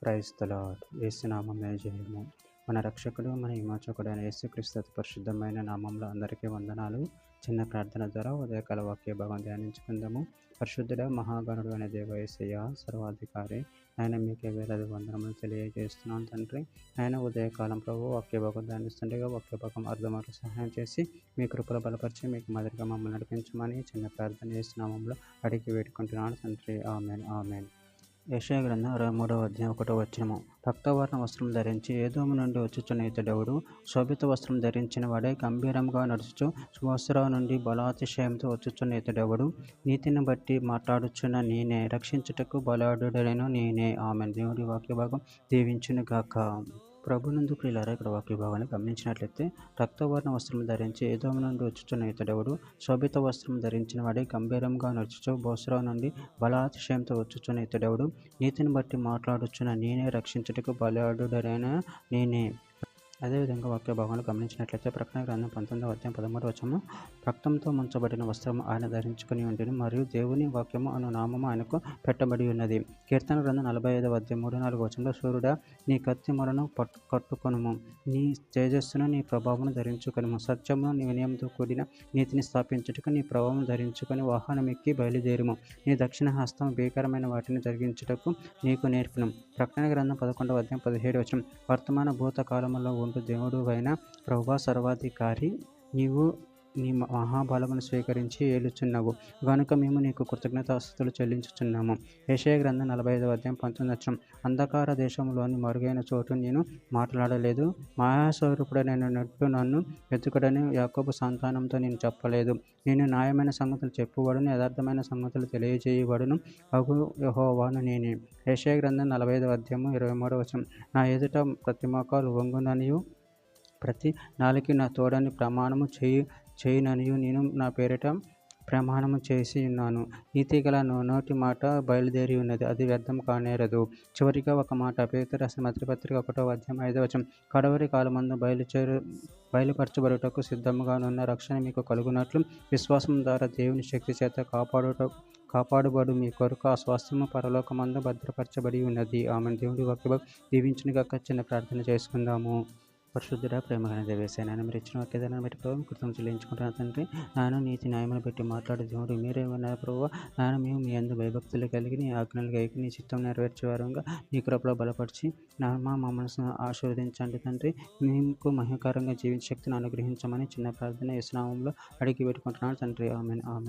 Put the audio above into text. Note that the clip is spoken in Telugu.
Praise the lord. యేసునామమే జయము. మన రక్షకుడు, మన విమోచకుడు అయిన యేసుక్రీస్తు అతి పరిశుద్ధమైన నామంలో అందరికీ వందనాలు. చిన్న ప్రార్థన ద్వారా ఉదయకాల వాక్య భాగం ధ్యానించుకుందాము. పరిశుద్ధుడ మహాగణుడు అనే దేవ యేసయ్య సర్వాధికారి, ఆయన మీకే వేలాది వందనములు తెలియజేస్తున్నాను తండ్రి. ఆయన ఉదయకాలం ప్రభు వాక్య భాగం ధ్యానిస్తుండగా వాక్య భాగం అర్థమవుతూ సహాయం చేసి మీ కృపలో బలపరిచి మీకు మాదిరిగా మమ్మల్ని నడిపించమని చిన్న ప్రార్థన యేసునామంలో అడిగి వేడుకుంటున్నాను తండ్రి. Amen, amen. యెషయా గ్రంథం 23వ అధ్యాయం 1వ వచనము. రక్తవర్ణ వస్త్రం ధరించి ఏదోము నుండి వచ్చుచున్న ఇతడెవడు? శోభిత వస్త్రం ధరించిన వాడే గంభీరంగా నడుచుచు సువస్త్ర నుండి బలాతిశయంతో వచ్చుచున్న ఇతడెవడు? నీతిని బట్టి మాట్లాడుచున్న నేనే, రక్షించుటకు బలాఢ్యుడైన నేనే. ఆమెన్. దేవుడి వాక్య భాగం దీవించును గాక. ప్రభునందు ప్రియులారా, ఇక్కడ వాక్య భాగాన్ని గమనించినట్లయితే, రక్తవర్ణ వస్త్రం ధరించి ఏదోము నుండి వచ్చుచున్న ఇతడెవడు? శోభిత వస్త్రం ధరించిన వాడే గంభీరంగా నడుచుచు బోస్రా నుండి బలాతిశయంతో వచ్చుచున్న ఇతడెవడు? నీతిని బట్టి మాట్లాడుచున్న నేనే, రక్షించుటకు బలాఢ్యుడైన నేనే. అదేవిధంగా వాక్య భాగంలో గమనించినట్లయితే, ప్రకటన గ్రంథం 19వ అధ్యాయం 13వ వచనం, రక్తంతో ముంచబడిన వస్త్రం ఆయన ధరించుకుని ఉండెను, మరియు దేవుని వాక్యము అను నామము ఆయనకు పెట్టబడి ఉన్నది. కీర్తన గ్రంథం 45వ అధ్యాయం 3-4 వచనంలో, సూర్యుడా నీ కత్తి మొలను కట్టుకొనుము, నీ తేజస్సును నీ ప్రభావమును ధరించుకొనుము, సత్యమును నీ వినయముతో కూడిన నీతిని స్థాపించుటకు నీ ప్రభావం ధరించుకొని వాహనమెక్కి బయలుదేరుము, నీ దక్షిణ హస్తం భీకరమైన వాటిని జరిగించుటకు నీకు నేర్పును. ప్రకటన గ్రంథం 11వ అధ్యాయం 17వ వచనం, వర్తమాన భూతకాలములో ఉంటూ దేవుడు అయిన ప్రభువా సర్వాధికారి, నీవు నీ మహాబలమును స్వీకరించి ఏలుచున్నావు గనుక మేము నీకు కృతజ్ఞతాస్తుతులు చెల్లించుచున్నాము. యెషయా గ్రంథం 45వ అధ్యాయం 19వ వచనం, అంధకార దేశంలోని మరుగైన చోటు నేను మాట్లాడలేదు, మాయాస్వరూపుడైనట్టు నన్ను వెతుకుడని యాకోబు సంతానంతో నేను చెప్పలేదు. నేను న్యాయమైన సంగతులు చెప్పువాడును, యథార్థమైన సంగతులు తెలియజేయవాడును అగు యెహోవాను నేనే. యెషయా గ్రంథం 45వ అధ్యాయం 23వ వచనం, నా ఎదుట ప్రతి మోకాలు వంగుననియు ప్రతి నాలుక నా తోడని ప్రమాణము చేయుననియు నేను నా పేరిట ప్రమాణము చేసి ఉన్నాను. నీతిగల నోటి మాట బయలుదేరి ఉన్నది, అది వ్యర్థం కానేరదు. చివరిగా ఒక మాట, పేతురు రాసిన మొదటి పత్రిక 1వ అధ్యాయం 5వ వచనం, కడవరి కాలమందు బయలుపరచబడుటకు సిద్ధముగానున్న రక్షణ మీకు కలుగునట్లు విశ్వాసం ద్వారా దేవుని శక్తి చేత కాపాడుబడు మీ కొరకు ఆ స్వాస్థ్యము పరలోకమందు భద్రపరచబడి ఉన్నది. ఆమె. దేవుడి వాక్య దీవించునుగాక. చిన్న ప్రార్థన చేసుకుందాము. పరిశుద్ధుడ ప్రేమగల దేవేశ, నాయన మీరు ఇచ్చిన వాక్యదాన్ని బట్టి ప్రభు కృతం చెల్లించుకుంటున్నాను తండ్రి. నాయన నీతి న్యాయమును పెట్టి మాట్లాడే దేవుడు మీరేమన్నారు ప్రభు. నాయన మేము మీ అందు భయభక్తులు కలిగి నీ ఆజ్ఞలు కలిగి నీ చిత్తం నెరవేర్చేవారంగా నీ కృపలో బలపరిచి మమ్మల్ని ఆశీర్వదించండి తండ్రి. మీకు మహిమకరంగా జీవించే శక్తిని అనుగ్రహించమని చిన్న ప్రార్థన యేసు నామములో అడిగి పెట్టుకుంటున్నాను తండ్రి. Amen, amen.